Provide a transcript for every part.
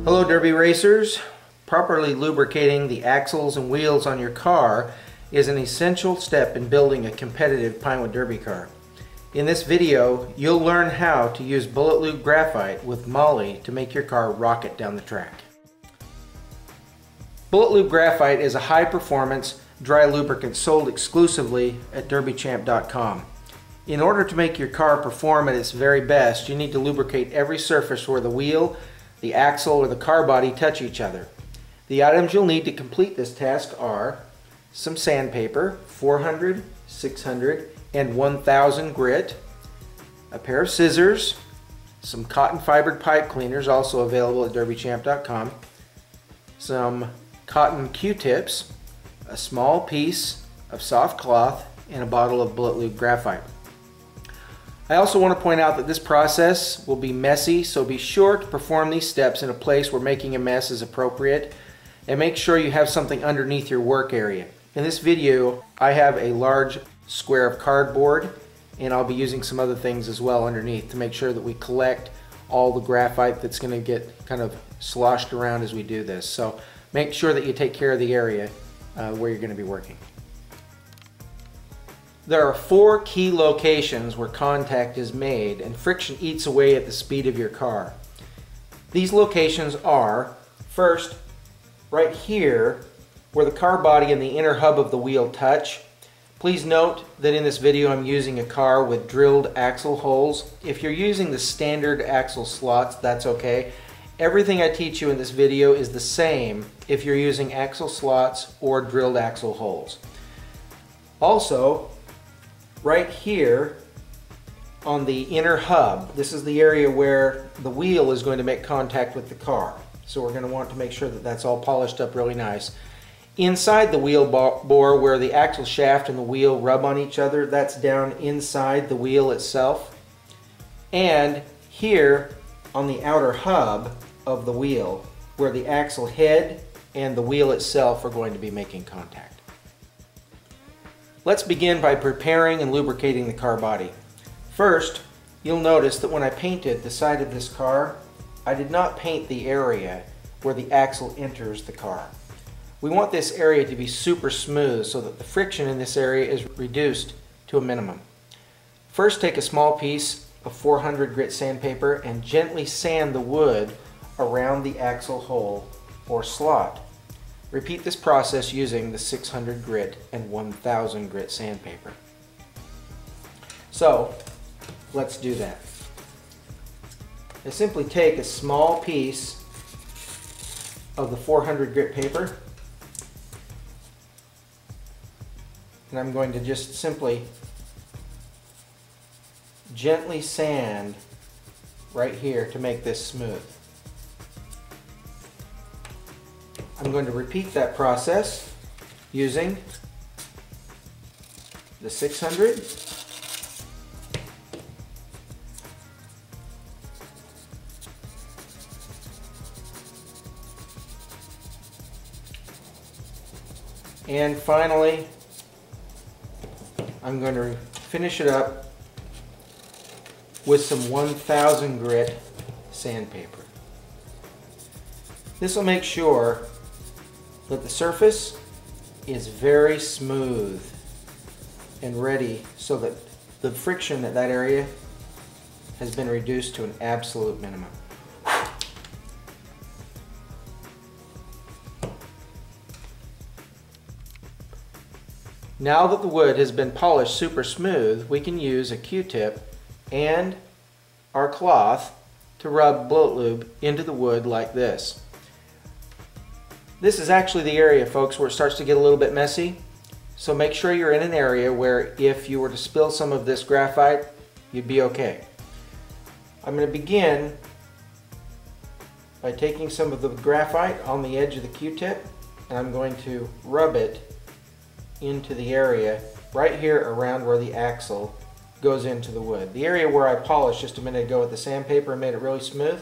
Hello Derby Racers. Properly lubricating the axles and wheels on your car is an essential step in building a competitive pinewood derby car. In this video, you'll learn how to use Bullet Lube Graphite with Molly to make your car rocket down the track. Bullet Lube Graphite is a high-performance dry lubricant sold exclusively at derbychamp.com. In order to make your car perform at its very best, you need to lubricate every surface where the wheel, the axle, or the car body touch each other. The items you'll need to complete this task are some sandpaper, 400, 600, and 1000 grit, a pair of scissors, some cotton fibered pipe cleaners also available at derbychamp.com, some cotton Q-tips, a small piece of soft cloth, and a bottle of Bullet Lube Graphite. I also want to point out that this process will be messy, so be sure to perform these steps in a place where making a mess is appropriate, and make sure you have something underneath your work area. In this video, I have a large square of cardboard, and I'll be using some other things as well underneath to make sure that we collect all the graphite that's going to get kind of sloshed around as we do this. So make sure that you take care of the area where you're going to be working. There are 4 key locations where contact is made and friction eats away at the speed of your car. These locations are, first, right here where the car body and the inner hub of the wheel touch. Please note that in this video I'm using a car with drilled axle holes. If you're using the standard axle slots, that's okay. Everything I teach you in this video is the same if you're using axle slots or drilled axle holes. Also, right here on the inner hub, this is the area where the wheel is going to make contact with the car. So we're going to want to make sure that that's all polished up really nice. Inside the wheel bore, where the axle shaft and the wheel rub on each other, that's down inside the wheel itself. And here on the outer hub of the wheel, where the axle head and the wheel itself are going to be making contact. Let's begin by preparing and lubricating the car body. First, you'll notice that when I painted the side of this car, I did not paint the area where the axle enters the car. We want this area to be super smooth so that the friction in this area is reduced to a minimum. First, take a small piece of 400 grit sandpaper and gently sand the wood around the axle hole or slot. Repeat this process using the 600 grit and 1000 grit sandpaper. So, let's do that. I simply take a small piece of the 400 grit paper, and I'm going to just simply gently sand right here to make this smooth. I'm going to repeat that process using the 600, and finally I'm going to finish it up with some 1000 grit sandpaper. This will make sure that the surface is very smooth and ready so that the friction at that area has been reduced to an absolute minimum. Now that the wood has been polished super smooth, we can use a Q-tip and our cloth to rub Bullet Lube into the wood like this. This is actually the area, folks, where it starts to get a little bit messy. So make sure you're in an area where if you were to spill some of this graphite, you'd be okay. I'm going to begin by taking some of the graphite on the edge of the Q-tip, and I'm going to rub it into the area right here around where the axle goes into the wood. The area where I polished just a minute ago with the sandpaper and made it really smooth.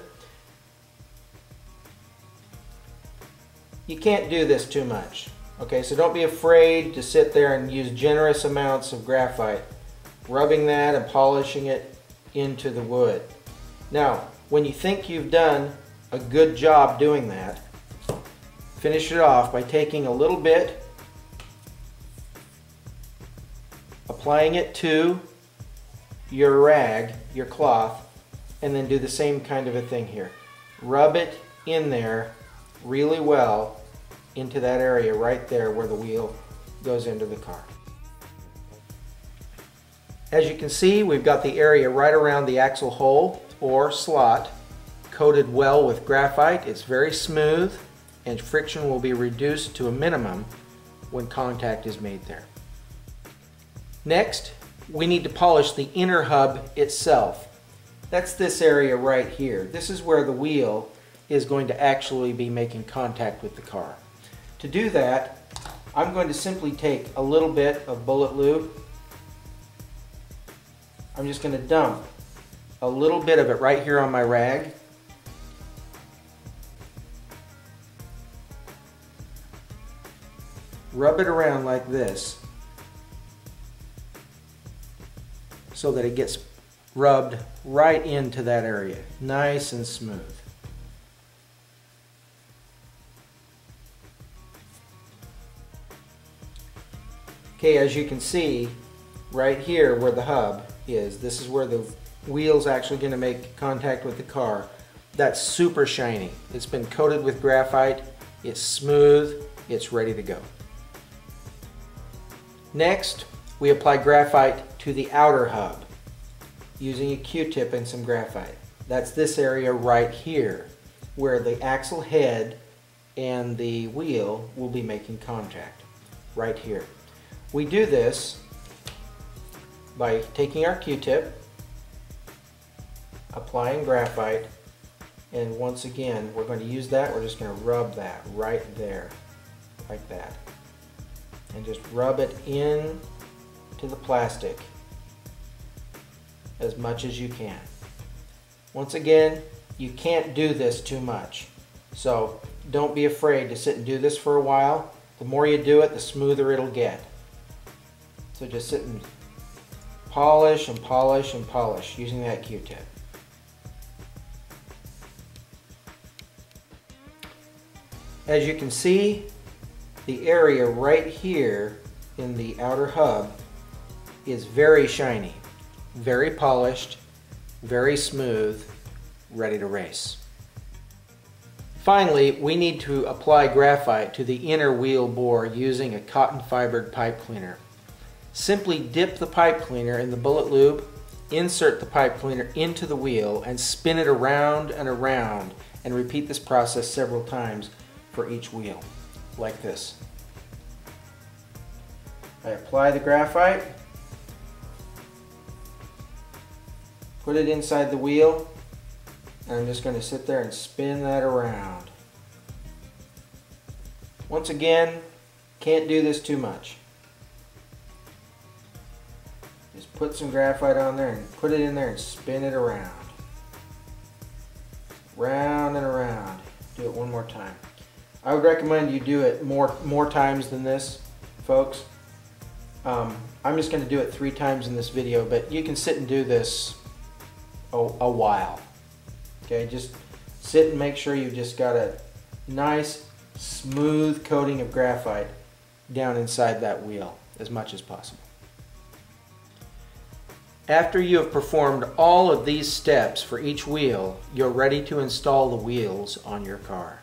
You can't do this too much. Okay, so don't be afraid to sit there and use generous amounts of graphite, rubbing that and polishing it into the wood. Now, when you think you've done a good job doing that, finish it off by taking a little bit, applying it to your rag, your cloth, and then do the same kind of a thing here. Rub it in there really well into that area right there where the wheel goes into the car. As you can see, we've got the area right around the axle hole or slot coated well with graphite. It's very smooth and friction will be reduced to a minimum when contact is made there. Next, we need to polish the inner hub itself. That's this area right here. This is where the wheel is going to actually be making contact with the car. To do that, I'm going to simply take a little bit of Bullet Lube. I'm just going to dump a little bit of it right here on my rag. Rub it around like this so that it gets rubbed right into that area, nice and smooth. Okay, as you can see, right here where the hub is, this is where the wheel's actually going to make contact with the car. That's super shiny. It's been coated with graphite, it's smooth, it's ready to go. Next, we apply graphite to the outer hub using a Q-tip and some graphite. That's this area right here where the axle head and the wheel will be making contact, right here. We do this by taking our Q-tip, applying graphite, and once again we're going to use that, we're just going to rub that right there, like that. And just rub it in to the plastic as much as you can. Once again, you can't do this too much. So don't be afraid to sit and do this for a while. The more you do it, the smoother it'll get. So just sit and polish and polish and polish using that Q-tip. As you can see, the area right here in the outer hub is very shiny, very polished, very smooth, ready to race. Finally, we need to apply graphite to the inner wheel bore using a cotton fibered pipe cleaner. Simply dip the pipe cleaner in the Bullet Lube, insert the pipe cleaner into the wheel, and spin it around and around, and repeat this process several times for each wheel, like this. I apply the graphite, put it inside the wheel, and I'm just going to sit there and spin that around. Once again, can't do this too much. Just put some graphite on there and put it in there and spin it around. Round and around. Do it one more time. I would recommend you do it more times than this, folks. I'm just going to do it 3 times in this video, but you can sit and do this a while. Okay, just sit and make sure you've just got a nice smooth coating of graphite down inside that wheel as much as possible. After you have performed all of these steps for each wheel, you're ready to install the wheels on your car.